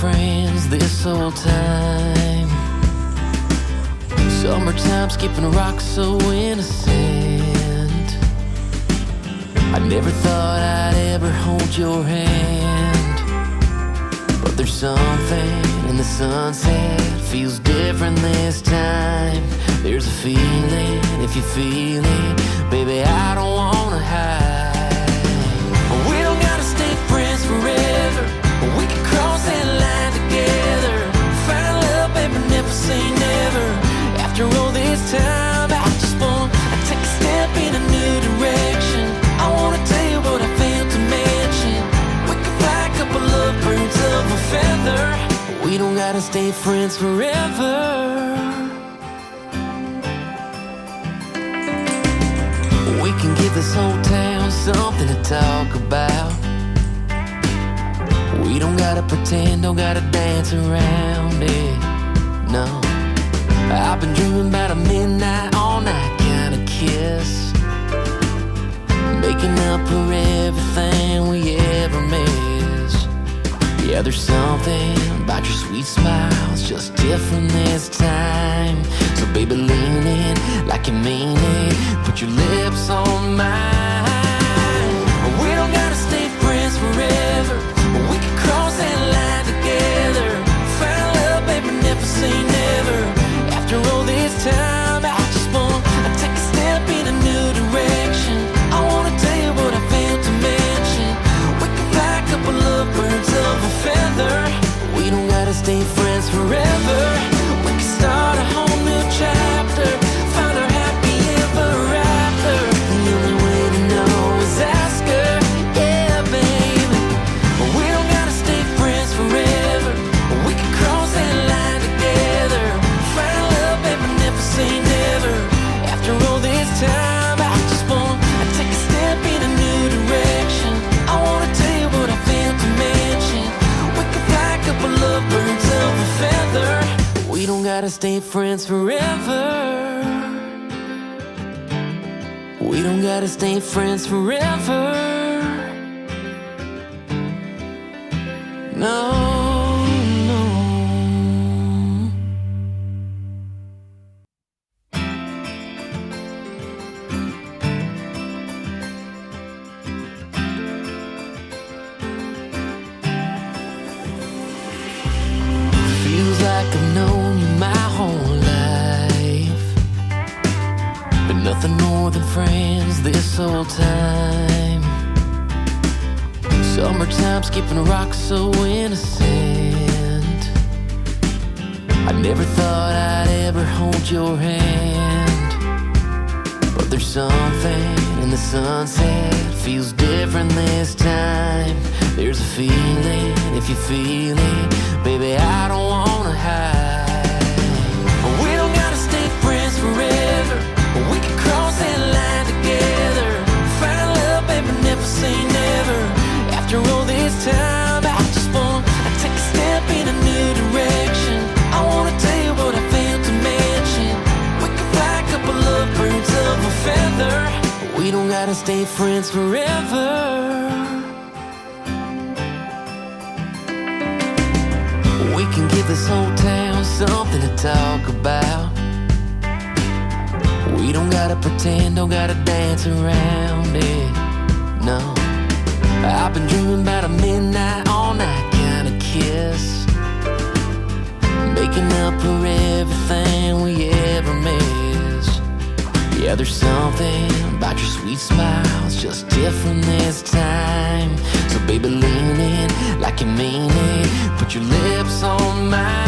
friends this whole time. Summertime skipping rocks so innocent. I never thought I'd ever hold your hand, but there's something in the sunset feels different this time. There's a feeling, if you feel it, baby, I don't wanna hide. We don't gotta stay friends forever, we can cross that line together. Find love, baby, never say never. After all this time, I just want to take a step in a new direction. I wanna tell you what I failed to mention. We can fly a couple of birds of a feather. We don't gotta stay friends forever. We can give this whole town something to talk about. We don't gotta pretend, don't gotta dance around it, no. I've been dreaming about a midnight, all night kind of kiss, making up for everything we ever missed. Yeah, there's something about your sweet smile, it's just different this time. So baby, lean in like you mean it, put your lips on mine. We don't gotta stay friends forever, we can cross that line together. Find love, baby, never say never. After all this time, I just want to take a step in a new direction. I wanna tell you what I failed to mention. We can fly a couple of birds of a feather. We don't gotta stay friends forever, we can start a whole new chapter. Find our happy ever after. The only way to know is ask her, yeah, baby. We don't gotta stay friends forever, we can cross that line together. Find love, baby, never say never. After all this time, I just want to take a step in a new direction. I wanna tell you what I failed to mention. We can fly a couple of birds of a feather. We don't gotta stay friends forever. We don't gotta stay friends forever. No, no. Feels like I've known you my whole life, but nothing more than friends this whole time. Summertime skipping rocks so innocent. I never thought I'd ever hold your hand, but there's something in the sunset feels different this time. There's a feeling, if you feel it, baby, I don't wanna hide. We don't gotta stay friends forever, we can cross that line together. Find love, baby, never say never. After all this time, I just want to take a step in a new direction. I wanna tell you what I failed to mention. We can fly a couple of birds of a feather. We don't gotta stay friends forever. We can give this whole town something to talk about. We don't gotta pretend, don't gotta dance around it, no. I've been dreaming about a midnight, all night kind of kiss, making up for everything we ever missed. Yeah, there's something about your sweet smile, it's just different this time. So baby, lean in like you mean it, put your lips on mine.